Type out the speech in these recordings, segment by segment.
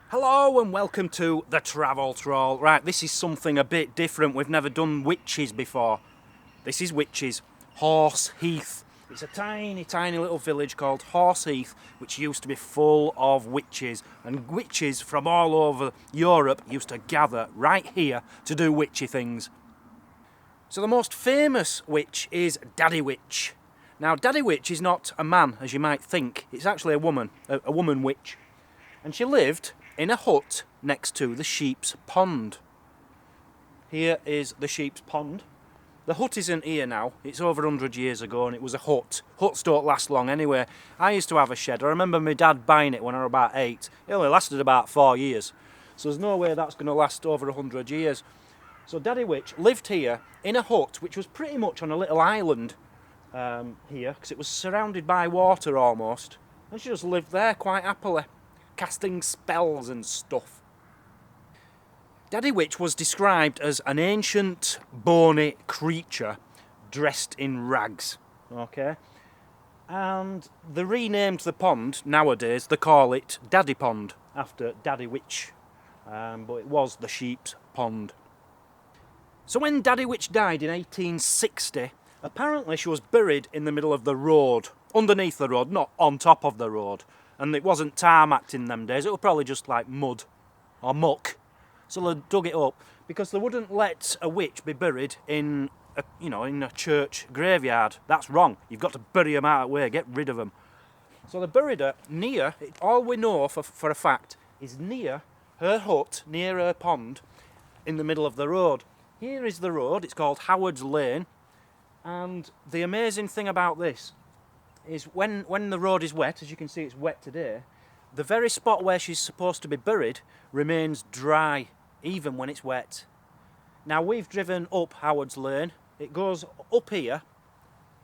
Hello and welcome to the Travel Troll. Right, this is something a bit different. We've never done witches before. This is Witches Horseheath. It's a tiny, tiny little village called Horseheath, which used to be full of witches. And witches from all over Europe used to gather right here to do witchy things. So the most famous witch is Daddy Witch. Now, Daddy Witch is not a man, as you might think. It's actually a woman witch. And she lived in a hut next to the sheep's pond. Here is the sheep's pond. The hut isn't here now. It's over 100 years ago and it was a hut. Huts don't last long anyway. I used to have a shed. I remember my dad buying it when I was about 8. It only lasted about 4 years. So there's no way that's going to last over 100 years. So Daddy Witch lived here in a hut which was pretty much on a little island here, because it was surrounded by water almost. And she just lived there quite happily, casting spells and stuff. Daddy Witch was described as an ancient, bony creature dressed in rags, okay? And they renamed the pond, nowadays they call it Daddy Pond, after Daddy Witch, but it was the sheep's pond. So when Daddy Witch died in 1860, apparently she was buried in the middle of the road, underneath the road, not on top of the road. And it wasn't tarmacked in them days, it was probably just like mud or muck. So they dug it up because they wouldn't let a witch be buried in a church graveyard. That's wrong. You've got to bury them out of the way, get rid of them. So they buried her near, all we know for a fact, is near her hut, near her pond, in the middle of the road. Here is the road, it's called Howard's Lane, and the amazing thing about this is when the road is wet, as you can see it's wet today, the very spot where she's supposed to be buried remains dry, even when it's wet. Now we've driven up Howard's Lane, it goes up here,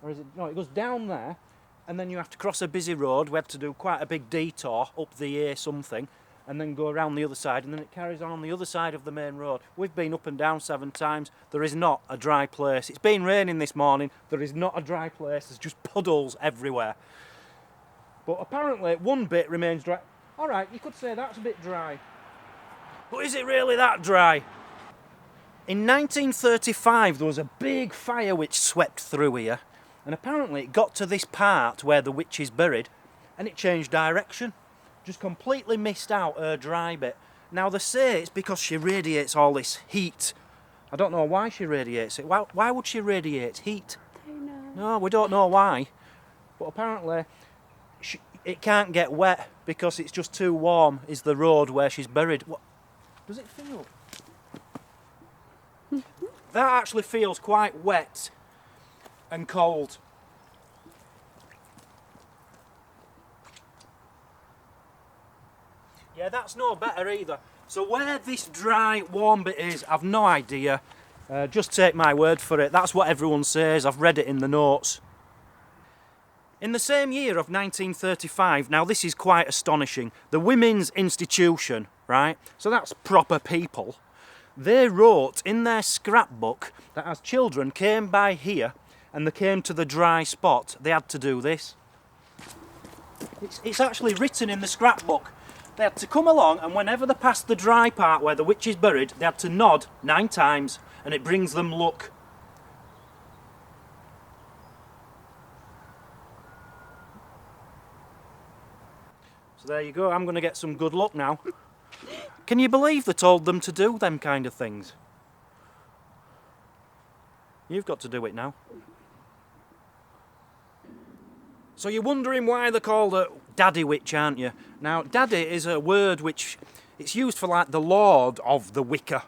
or is it, no, it goes down there, and then you have to cross a busy road. We had to do quite a big detour up the A something, and then go around the other side, and then it carries on the other side of the main road. We've been up and down 7 times. There is not a dry place. It's been raining this morning. There is not a dry place. There's just puddles everywhere. But apparently one bit remains dry. All right, you could say that's a bit dry. But is it really that dry? In 1935, there was a big fire which swept through here, and apparently it got to this part where the witch is buried, and it changed direction. Just completely missed out her dry bit. Now they say it's because she radiates all this heat. I don't know why she radiates it. Why would she radiate heat? I don't know. No, we don't know why. But apparently it can't get wet because it's just too warm is the road where she's buried. What does it feel? That actually feels quite wet and cold. Yeah, that's no better either. So where this dry, warm bit is, I've no idea. Just take my word for it. That's what everyone says. I've read it in the notes. In the same year of 1935, now this is quite astonishing, the Women's Institution, right, so that's proper people, they wrote in their scrapbook that as children came by here and they came to the dry spot, they had to do this. It's actually written in the scrapbook. They had to come along, and whenever they passed the dry part where the witch is buried, they had to nod 9 times, and it brings them luck. So there you go, I'm going to get some good luck now. Can you believe they told them to do them kind of things? You've got to do it now. So you're wondering why they called her Daddy Witch, aren't you? Now, Daddy is a word which it's used for like the lord of the Wicca.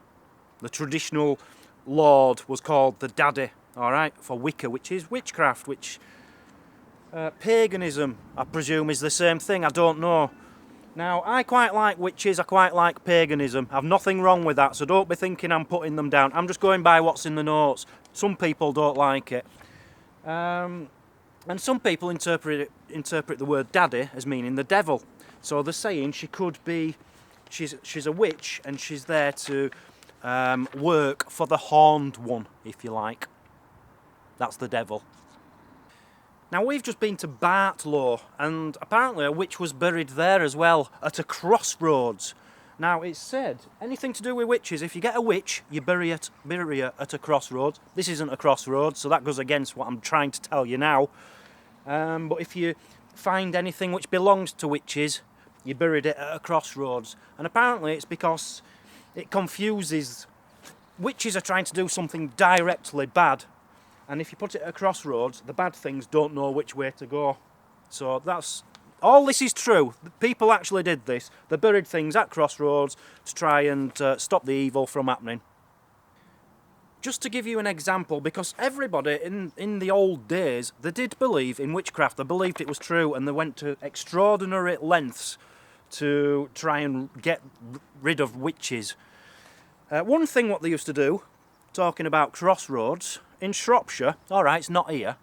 The traditional lord was called the Daddy, all right, for Wicca, which is witchcraft, which paganism, I presume, is the same thing. I don't know. Now, I quite like witches, I quite like paganism. I've nothing wrong with that, so don't be thinking I'm putting them down. I'm just going by what's in the notes. Some people don't like it. And some people interpret the word daddy as meaning the devil. So they're saying she could be, she's a witch and she's there to work for the horned one, if you like. That's the devil. Now we've just been to Bartlow, and apparently a witch was buried there as well, at a crossroads. Now it's said, anything to do with witches, if you get a witch, you bury her at a crossroads. This isn't a crossroads, so that goes against what I'm trying to tell you now. But if you find anything which belongs to witches, you buried it at a crossroads. And apparently it's because it confuses. Witches are trying to do something directly bad, and if you put it at a crossroads, the bad things don't know which way to go. So that's all. This is true. People actually did this. They buried things at crossroads to try and stop the evil from happening. Just to give you an example, because everybody in the old days, they did believe in witchcraft. They believed it was true, and they went to extraordinary lengths to try and get rid of witches. One thing what they used to do, talking about crossroads, in Shropshire, alright, it's not here,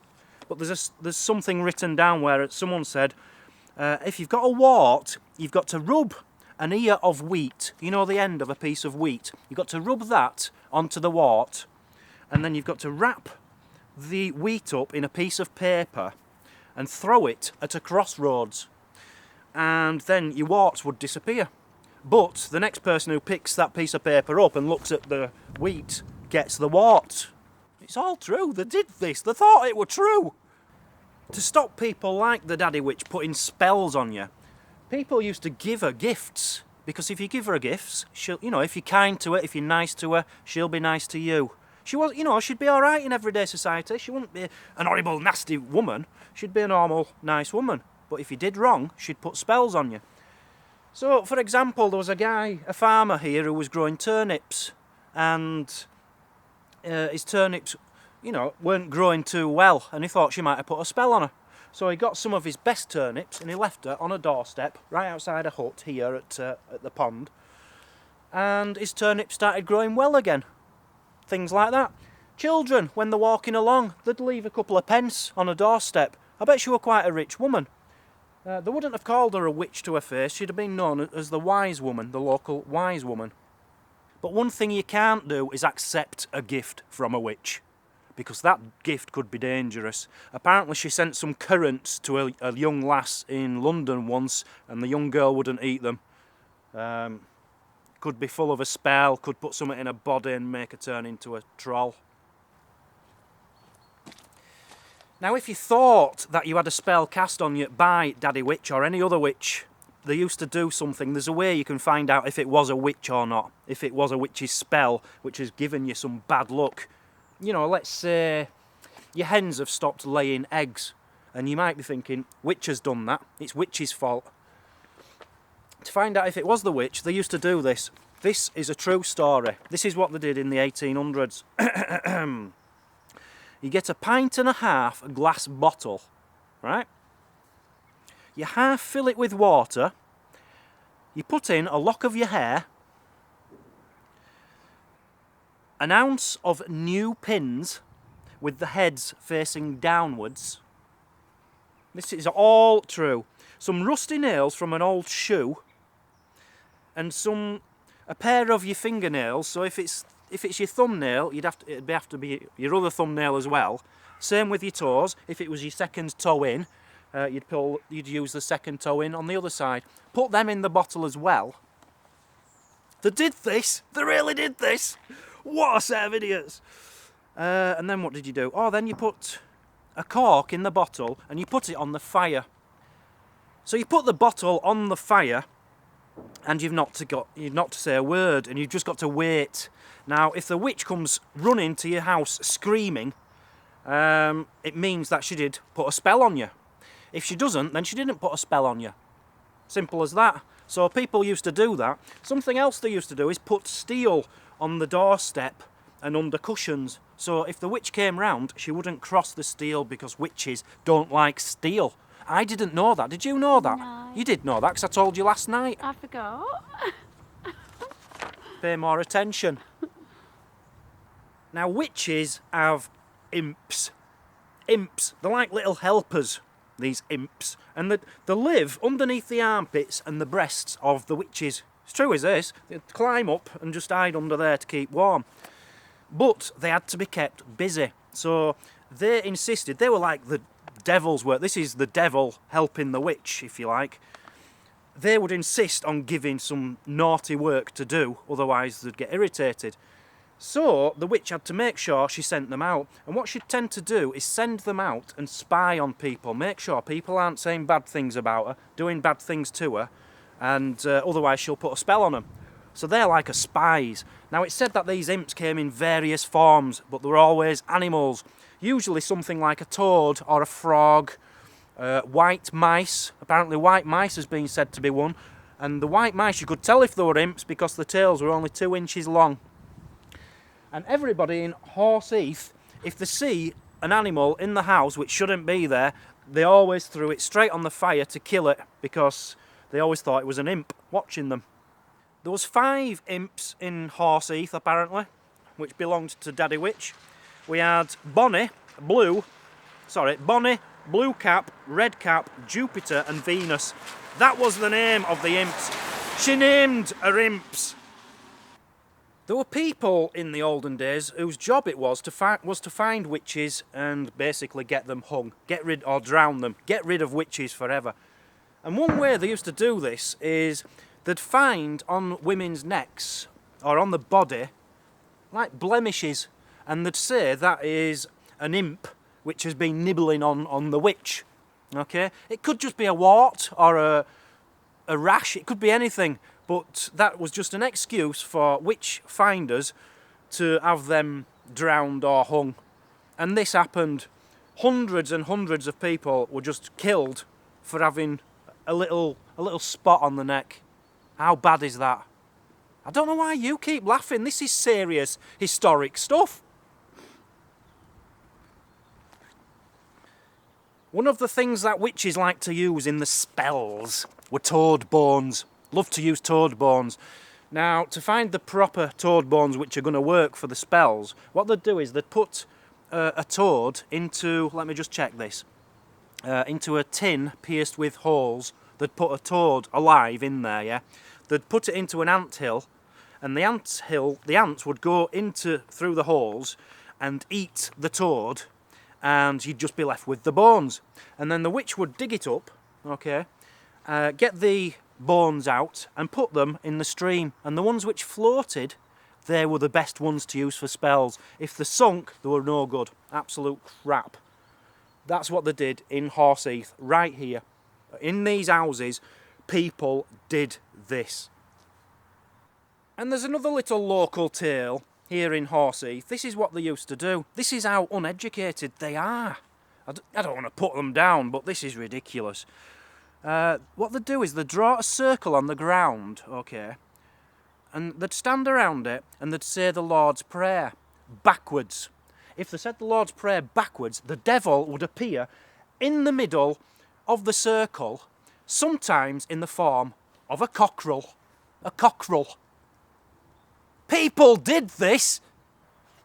but there's something written down where someone said, if you've got a wart, you've got to rub an ear of wheat, you know the end of a piece of wheat, you've got to rub that onto the wart, and then you've got to wrap the wheat up in a piece of paper and throw it at a crossroads, and then your warts would disappear. But the next person who picks that piece of paper up and looks at the wheat gets the wart. It's all true. They did this. They thought it were true. To stop people like the Daddy Witch putting spells on you, people used to give her gifts. Because if you give her gifts, she'll, if you're kind to her, if you're nice to her, she'll be nice to you. She was, she'd be all right in everyday society. She wouldn't be an horrible, nasty woman. She'd be a normal, nice woman. But if you did wrong, she'd put spells on you. So, for example, there was a farmer here who was growing turnips, and his turnips, weren't growing too well, and he thought she might have put a spell on her. So he got some of his best turnips and he left her on a doorstep right outside a hut here at the pond, and his turnips started growing well again. Things like that. Children, when they're walking along, they'd leave a couple of pence on a doorstep. I bet she were quite a rich woman. They wouldn't have called her a witch to her face. She'd have been known as the wise woman, the local wise woman. But one thing you can't do is accept a gift from a witch, because that gift could be dangerous. Apparently she sent some currants to a young lass in London once, and the young girl wouldn't eat them. Could be full of a spell, could put something in her body and make her turn into a troll. Now, if you thought that you had a spell cast on you by Daddy Witch or any other witch, they used to do something. There's a way you can find out if it was a witch or not, if it was a witch's spell which has given you some bad luck. Let's say your hens have stopped laying eggs, and you might be thinking, witch has done that, it's witch's fault. To find out if it was the witch, they used to do this. This is a true story. This is what they did in the 1800s. You get a pint and a half glass bottle, right? You half fill it with water, you put in a lock of your hair, an ounce of new pins with the heads facing downwards. This is all true. Some rusty nails from an old shoe, and a pair of your fingernails. So if it's your thumbnail, it'd have to be your other thumbnail as well. Same with your toes. If it was your second toe in, you'd use the second toe in on the other side. Put them in the bottle as well. They did this. They really did this. What a set of idiots. And then what did you do? Oh, then you put a cork in the bottle and you put it on the fire. So you put the bottle on the fire, and you've not to say a word, and you've just got to wait. Now, if the witch comes running to your house screaming, it means that she did put a spell on you. If she doesn't, then she didn't put a spell on you. Simple as that. So people used to do that. Something else they used to do is put steel on the doorstep and under cushions. So if the witch came round, she wouldn't cross the steel, because witches don't like steel. I didn't know that. Did you know that? No. You did know that, because I told you last night. I forgot. Pay more attention. Now, witches have imps. Imps. They're like little helpers, these imps. And they live underneath the armpits and the breasts of the witches. It's true as this. They climb up and just hide under there to keep warm. But they had to be kept busy. So they insisted, they were like the devil's work. This is the devil helping the witch, if you like. They would insist on giving some naughty work to do, otherwise they'd get irritated. So the witch had to make sure she sent them out. And what she'd tend to do is send them out and spy on people, make sure people aren't saying bad things about her, doing bad things to her, and otherwise she'll put a spell on them. So they're like her spies. Now it's said that these imps came in various forms, but they were always animals. Usually something like a toad or a frog, white mice. Apparently white mice has been said to be one. And the white mice, you could tell if they were imps because the tails were only 2 inches long. And everybody in Horseheath, if they see an animal in the house which shouldn't be there, they always threw it straight on the fire to kill it because they always thought it was an imp watching them. There was 5 imps in Horseheath apparently, which belonged to Daddy Witch. We had Bonnie, Blue Cap, Red Cap, Jupiter and Venus. That was the name of the imps. She named her imps. There were people in the olden days whose job it was to find witches and basically get them hung, get rid or drown them, get rid of witches forever. And one way they used to do this is they'd find on women's necks or on the body like blemishes, and they'd say that is an imp which has been nibbling on the witch. Okay, it could just be a wart or a rash, it could be anything. But that was just an excuse for witch finders to have them drowned or hung. And this happened. Hundreds and hundreds of people were just killed for having a little spot on the neck. How bad is that? I don't know why you keep laughing. This is serious historic stuff. One of the things that witches like to use in the spells were toad bones. Love to use toad bones. Now, to find the proper toad bones which are going to work for the spells, what they'd do is they'd put a toad into, let me just check this, into a tin pierced with holes. They'd put a toad alive in there, yeah? They'd put it into an anthill, and the ants would go through the holes and eat the toad, and you'd just be left with the bones. And then the witch would dig it up, okay, get the bones out and put them in the stream, and the ones which floated, they were the best ones to use for spells. If they sunk, they were no good. Absolute crap. That's what they did in Horseheath, right here. In these houses, people did this. And there's another little local tale here in Horseheath. This is what they used to do. This is how uneducated they are. I don't want to put them down, but this is ridiculous. What they'd do is they'd draw a circle on the ground, okay, and they'd stand around it and they'd say the Lord's Prayer backwards. If they said the Lord's Prayer backwards, the devil would appear in the middle of the circle, sometimes in the form of a cockerel. A cockerel. People did this!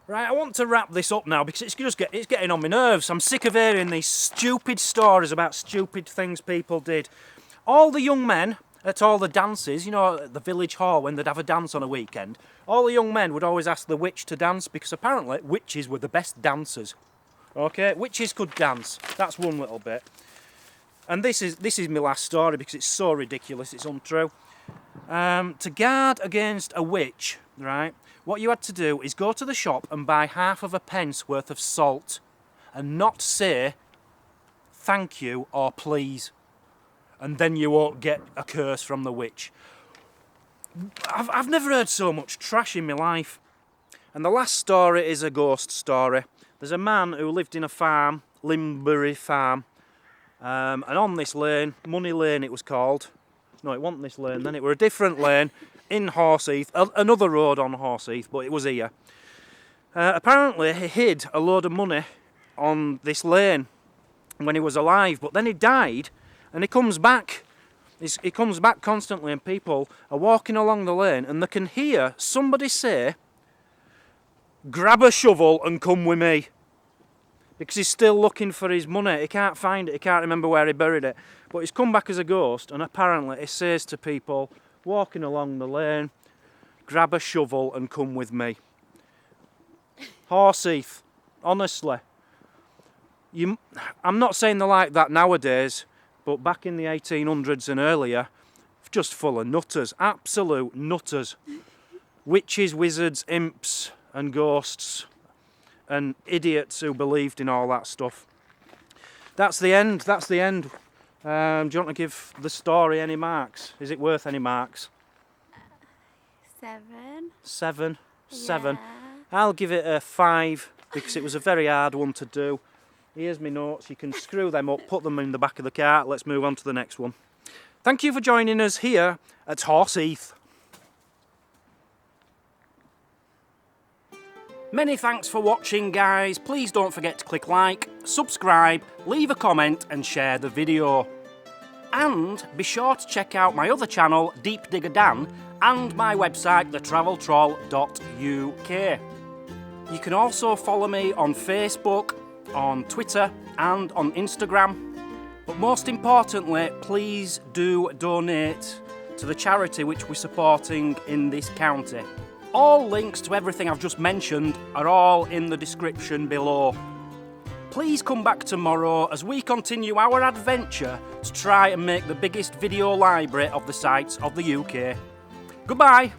Right, I want to wrap this up now because it's getting on my nerves. I'm sick of hearing these stupid stories about stupid things people did. All the young men at all the dances, you know, at the village hall when they'd have a dance on a weekend, all the young men would always ask the witch to dance because apparently witches were the best dancers. Okay, witches could dance. That's one little bit. And this is my last story because it's so ridiculous, it's untrue. To guard against a witch, right, what you had to do is go to the shop and buy half of a pence worth of salt and not say thank you or please, and then you won't get a curse from the witch. I've never heard so much trash in my life. And the last story is a ghost story. There's a man who lived in a farm, Limbury Farm, and on this lane, Money Lane it was called. No, it wasn't this lane then, it were a different lane in Horseheath, another road on Horseheath, but it was here. Apparently he hid a load of money on this lane when he was alive, but then he died and he comes back. He comes back constantly and people are walking along the lane and they can hear somebody say, "Grab a shovel and come with me." Because he's still looking for his money. He can't find it, he can't remember where he buried it. But he's come back as a ghost and apparently he says to people walking along the lane, "Grab a shovel and come with me." Horseheath, honestly. I'm not saying they're like that nowadays, but back in the 1800s and earlier, just full of nutters, absolute nutters. Witches, wizards, imps and ghosts and idiots who believed in all that stuff. That's the end, that's the end. Do you want to give the story any marks? Is it worth any marks? 7. 7? 7. Yeah. I'll give it a 5 because it was a very hard one to do. Here's my notes, you can screw them up, put them in the back of the cart. Let's move on to the next one. Thank you for joining us here at Horseheath. Many thanks for watching, guys. Please don't forget to click like, subscribe, leave a comment and share the video. And be sure to check out my other channel, Deep Digger Dan, and my website, thetraveltroll.uk. You can also follow me on Facebook, on Twitter and on Instagram. But most importantly, please do donate to the charity which we're supporting in this county. All links to everything I've just mentioned are all in the description below. Please come back tomorrow as we continue our adventure to try and make the biggest video library of the sites of the UK. Goodbye!